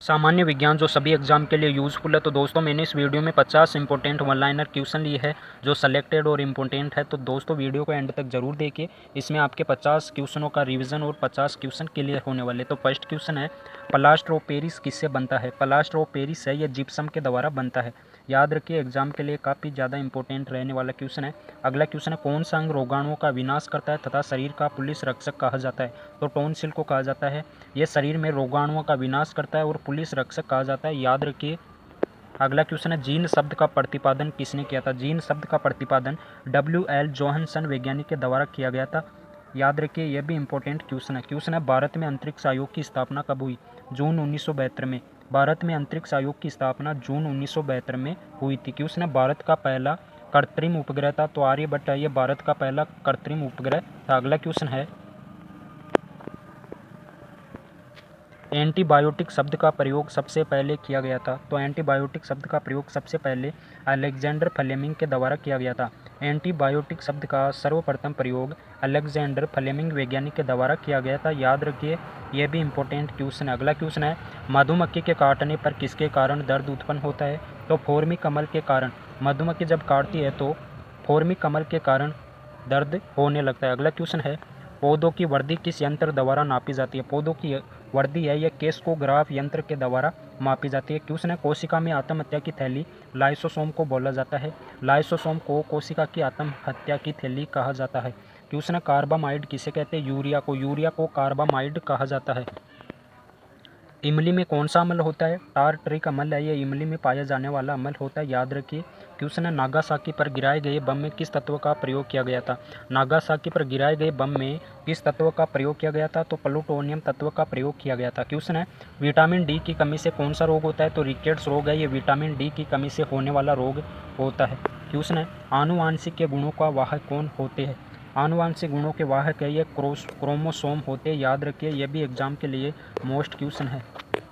सामान्य विज्ञान जो सभी एग्जाम के लिए यूज़फुल है। तो दोस्तों मैंने इस वीडियो में 50 इंपॉर्टेंट वन लाइनर क्वेश्चन लिए है जो सेलेक्टेड और इम्पोर्टेंट है। तो दोस्तों वीडियो को एंड तक जरूर देखिए, इसमें आपके 50 क्वेश्चनों का रिवीजन और 50 क्वेश्चन क्लियर होने वाले। तो फर्स्ट क्वेश्चन है, प्लास्टर ऑफ पेरिस किससे बनता है? प्लास्टर ऑफ पेरिस है, यह जिप्सम के द्वारा बनता है। याद रखिए, एग्जाम के लिए काफ़ी ज़्यादा इंपॉर्टेंट रहने वाला क्वेश्चन है। अगला क्वेश्चन है, कौन सा अंग रोगाणुओं का विनाश करता है तथा शरीर का पुलिस रक्षक कहा जाता है? तो टॉन्सिल को कहा जाता है। यह शरीर में रोगाणुओं का विनाश करता है और पुलिस रक्षक कहा जाता है। याद रखिए। अगला क्वेश्चन है, जीन शब्द का प्रतिपादन किसने किया था? जीन शब्द का प्रतिपादन WL जोहानसन वैज्ञानिक के द्वारा किया गया था। याद रखिए, यह भी इंपॉर्टेंट क्वेश्चन है। क्वेश्चन है, भारत में अंतरिक्ष आयोग की स्थापना कब हुई? जून 1972 में। भारत में अंतरिक्ष आयोग की स्थापना जून 1972 में हुई थी। क्वेश्चन है, भारत का पहला कृत्रिम उपग्रह था? तो आर्यभट्ट है, यह भारत का पहला कृत्रिम उपग्रह था। अगला क्वेश्चन है, एंटीबायोटिक शब्द का प्रयोग सबसे पहले किया गया था? तो एंटीबायोटिक शब्द का प्रयोग सबसे पहले अलेक्जेंडर फ्लेमिंग के द्वारा किया गया था। एंटीबायोटिक शब्द का सर्वप्रथम प्रयोग अलेक्जेंडर फ्लेमिंग वैज्ञानिक के द्वारा किया गया था। याद रखिए, यह भी इंपॉर्टेंट क्वेश्चन है। अगला क्वेश्चन है, मधुमक्खी के काटने पर किसके कारण दर्द उत्पन्न होता है? तो फॉर्मी कमल के कारण। मधुमक्खी जब काटती है तो फॉर्मी कमल के कारण दर्द होने लगता है। अगला क्वेश्चन है, पौधों की वृद्धि किस यंत्र द्वारा नापी जाती है? पौधों की वृद्धि है, यह केस्कोग्राफ यंत्र के द्वारा मापी जाती है। क्वेश्चन है, कोशिका में आत्महत्या की थैली लाइसोसोम को बोला जाता है। लाइसोसोम को कोशिका की आत्महत्या की थैली कहा जाता है। क्वेश्चन है, कार्बामाइड किसे कहते हैं? यूरिया को। यूरिया को कार्बामाइड कहा जाता है। इमली में कौन सा अम्ल होता है? टारट्रिक अम्ल है, यह इमली में पाया जाने वाला अम्ल होता है। याद रखिए। क्वेश्चन है, नागासाकी पर गिराए गए बम में किस तत्व का प्रयोग किया गया था? नागासाकी पर गिराए गए बम में किस तत्व का प्रयोग किया गया था? तो प्लूटोनियम तत्व का प्रयोग किया गया था। क्वेश्चन है, विटामिन डी की कमी से कौन सा रोग होता है? तो रिकेट्स रोग है, ये विटामिन डी की कमी से होने वाला रोग होता है। क्वेश्चन है, आनुवांशिक के गुणों का वाहक कौन होते हैं? आनुवांशिक गुणों के वाहक है, ये क्रोमोसोम होते हैं। याद रखिए, यह भी एग्जाम के लिए मोस्ट क्वेश्चन है।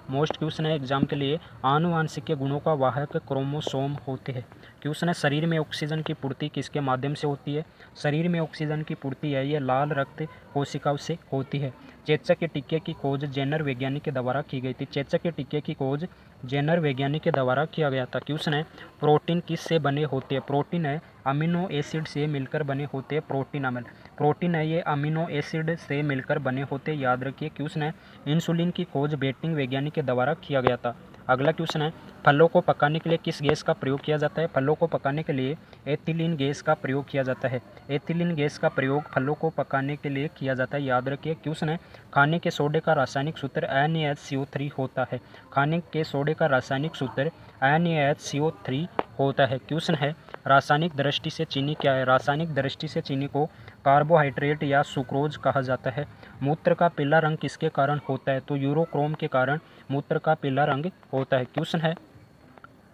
मोस्ट क्वेश्चन है एग्जाम के लिए, आनुवांशिक के गुणों का वाहक क्रोमोसोम होते हैं। क्वेश्चन है, शरीर में ऑक्सीजन की पूर्ति किसके माध्यम से होती है? शरीर में ऑक्सीजन की पूर्ति है, ये लाल रक्त कोशिकाओं से होती है। चेचक के टीके की खोज जेनर वैज्ञानिक के द्वारा की गई थी। चेचक के टीके की खोज जेनर वैज्ञानिक के द्वारा किया गया था। क्वेश्चन है, प्रोटीन किस से बने होते हैं? प्रोटीन है, अमीनो एसिड से मिलकर बने होते हैं प्रोटीन अम्ल। प्रोटीन है, ये अमीनो एसिड से मिलकर बने होते। याद रखिए। क्वेश्चन है, इंसुलिन की खोज बेटिंग वैज्ञानिक के द्वारा किया गया था। अगला क्वेश्चन है, फलों को पकाने के लिए किस गैस का प्रयोग किया जाता है? फलों को पकाने के लिए एथिलीन गैस का प्रयोग किया जाता है। एथिलीन गैस का प्रयोग फलों को पकाने के लिए किया जाता है। याद रखिए। क्वेश्चन है, खाने के सोडे का रासायनिक सूत्र NaHCO3 होता है। खाने के सोडे का रासायनिक सूत्र NaHCO3 होता है। क्वेश्चन है, रासायनिक दृष्टि से चीनी क्या है? रासायनिक दृष्टि से चीनी को कार्बोहाइड्रेट या सुक्रोज कहा जाता है। मूत्र का पीला रंग किसके कारण होता है? तो यूरोक्रोम के कारण मूत्र का पीला रंग होता है। क्वेश्चन है,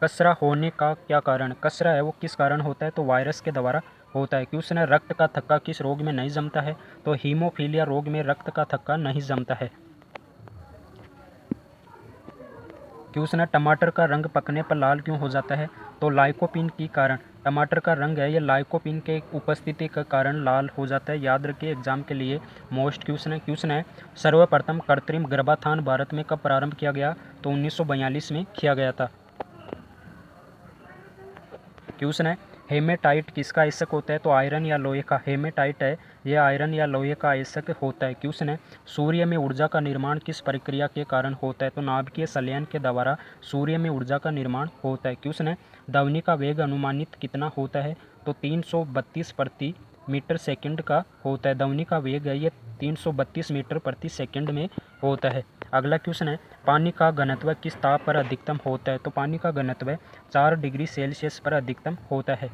कसरा होने का क्या कारण? कसरा है वो किस कारण होता है? तो वायरस के द्वारा होता है। क्वेश्चन है, रक्त का थक्का किस रोग में नहीं जमता है? तो हीमोफीलिया रोग में रक्त का थक्का नहीं जमता है। क्वेश्चन है, टमाटर का रंग पकने पर लाल क्यों हो जाता है? तो लाइकोपीन के कारण। टमाटर का रंग है, ये लाइकोपीन के उपस्थिति के कारण लाल हो जाता है। याद रखिए, एग्जाम के लिए मोस्ट क्वेश्चन है। क्वेश्चन है, सर्वप्रथम कृत्रिम गर्भाधान भारत में कब प्रारंभ किया गया? तो 1942 में किया गया था। क्वेश्चन है, हेमेटाइट किसका आयस्क होता है? तो आयरन या लोहे का। हेमेटाइट है, यह आयरन या लोहे का आयस्क होता है। क्वेश्चन है, सूर्य में ऊर्जा का निर्माण किस प्रक्रिया के कारण होता है? तो नाभिकीय संलयन के द्वारा सूर्य में ऊर्जा का निर्माण होता है। क्वेश्चन है, ध्वनि का वेग अनुमानित कितना होता है? तो 332 प्रति मीटर सेकंड का होता है। ध्वनि का वेग है, ये 332 मीटर प्रति सेकंड में होता है। अगला क्वेश्चन है, पानी का घनत्व किस ताप पर अधिकतम होता है? तो पानी का घनत्व 4 डिग्री सेल्सियस पर अधिकतम होता है।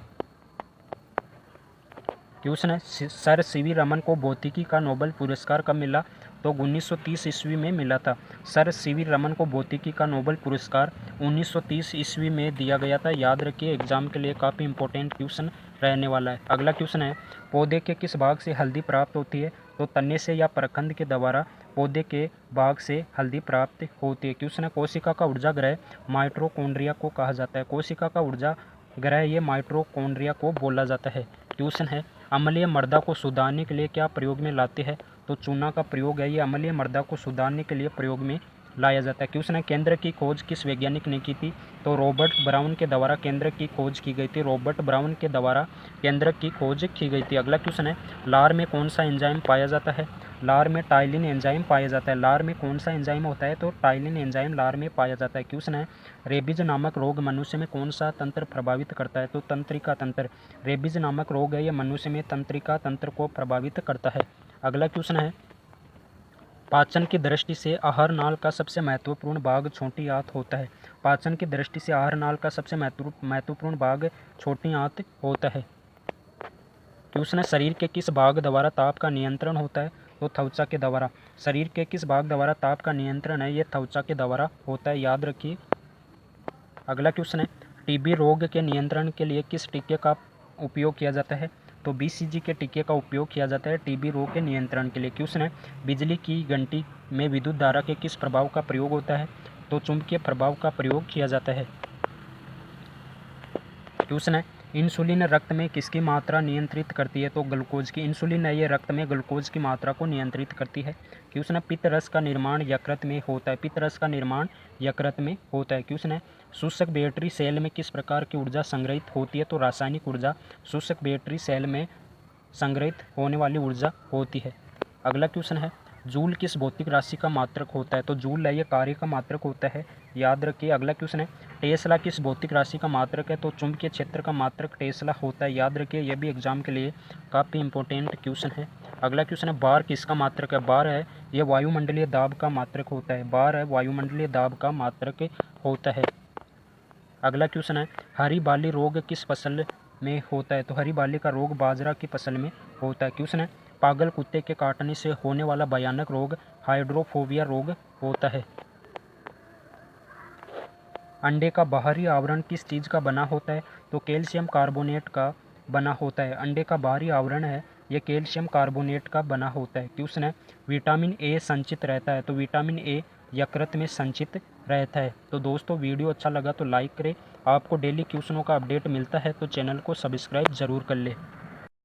क्वेश्चन है, सर सीवी रमन को भौतिकी का नोबेल पुरस्कार कब मिला? तो 1930 ईस्वी में मिला था। सर सीवी रमन को भौतिकी का नोबेल पुरस्कार 1930 ईस्वी में दिया गया था। याद रखिए, एग्जाम के लिए काफ़ी इंपॉर्टेंट क्वेश्चन रहने वाला है। अगला क्वेश्चन है, पौधे के किस भाग से हल्दी प्राप्त होती है? तो तने से या प्रखंड के द्वारा पौधे के भाग से हल्दी प्राप्त होती है। क्वेश्चन है, कोशिका का ऊर्जा ग्रह माइटोकॉन्ड्रिया को कहा जाता है। कोशिका का ऊर्जा ग्रह ये माइटोकॉन्ड्रिया को बोला जाता है। क्वेश्चन है, अम्लीय मृदा को सुधारने के लिए क्या प्रयोग में लाते हैं? तो चूना का प्रयोग है, ये अम्लीय मृदा को सुधारने के लिए प्रयोग में लाया जाता है। क्वेश्चन है केंद्र की खोज किस वैज्ञानिक ने की थी? तो रॉबर्ट ब्राउन के द्वारा केंद्र की खोज की गई थी। रॉबर्ट ब्राउन के द्वारा केंद्र की खोज की गई थी। अगला क्वेश्चन है लार में कौन सा एंजाइम पाया जाता है? लार में टाइलिन एंजाइम पाया जाता है। लार में कौन सा एंजाइम होता है? तो टाइलिन एंजाइम लार में पाया जाता है। क्वेश्चन है रेबीज नामक रोग मनुष्य में कौन सा तंत्र प्रभावित करता है? तो तंत्रिका तंत्र। रेबीज नामक रोग है, यह मनुष्य में तंत्रिका तंत्र को प्रभावित करता है। अगला क्वेश्चन है पाचन की दृष्टि से आहार नाल का सबसे महत्वपूर्ण भाग छोटी आंत होता है। पाचन की दृष्टि से आहार नाल का सबसे महत्वपूर्ण भाग छोटी आंत होता है। क्वेश्चन है शरीर के किस भाग द्वारा ताप का नियंत्रण होता है? तो त्वचा के द्वारा। शरीर के किस भाग द्वारा ताप का नियंत्रण है? ये त्वचा के द्वारा होता है, याद रखिए। अगला क्वेश्चन है टीबी रोग के नियंत्रण के लिए किस टीके का उपयोग किया जाता है? तो बीसीजी के टीके का उपयोग किया जाता है टीबी रोग के नियंत्रण के लिए। क्वेश्चन है बिजली की घंटी में विद्युत धारा के किस प्रभाव का प्रयोग होता है? तो चुंबकीय प्रभाव का प्रयोग किया जाता है। क्वेश्चन है इंसुलिन रक्त में किसकी मात्रा नियंत्रित करती है? तो ग्लूकोज की। इंसुलिन है ये रक्त में ग्लूकोज की मात्रा को नियंत्रित करती है। क्वेश्चन है पित्त रस का निर्माण यकृत में होता है। पित्त रस का निर्माण यकृत में होता है। क्वेश्चन है शुष्क बैटरी सेल में किस प्रकार की ऊर्जा संग्रहित होती है? तो रासायनिक ऊर्जा शुष्क बैटरी सेल में संग्रहित होने वाली ऊर्जा होती है। अगला क्वेश्चन है जूल किस भौतिक राशि का मात्रक होता है? तो जूल है ये कार्य का मात्रक होता है, याद रखिए। अगला क्वेश्चन है टेस्ला किस भौतिक राशि का मात्रक है? तो चुंबकीय क्षेत्र का मात्रक टेस्ला होता है, याद रखिए। यह भी एग्जाम के लिए काफ़ी इंपॉर्टेंट क्वेश्चन है। अगला क्वेश्चन है बार किसका मात्रक है? बार है यह वायुमंडलीय दाब का मात्रक होता है। बार है वायुमंडलीय दाब का मात्रक होता है। अगला क्वेश्चन है हरी बाली रोग किस फसल में होता है? तो हरी बाली का रोग बाजरा की फसल में होता है। क्वेश्चन है पागल कुत्ते के काटने से होने वाला भयानक रोग हाइड्रोफोबिया रोग होता है। अंडे का बाहरी आवरण किस चीज़ का बना होता है? तो कैल्शियम कार्बोनेट का बना होता है। अंडे का बाहरी आवरण है यह कैल्शियम कार्बोनेट का बना होता है। क्वेश्चन है विटामिन ए संचित रहता है। तो विटामिन ए यकृत में संचित रहता है। तो दोस्तों वीडियो अच्छा लगा तो लाइक करें। आपको डेली क्वेश्चनों का अपडेट मिलता है तो चैनल को सब्सक्राइब ज़रूर कर ले।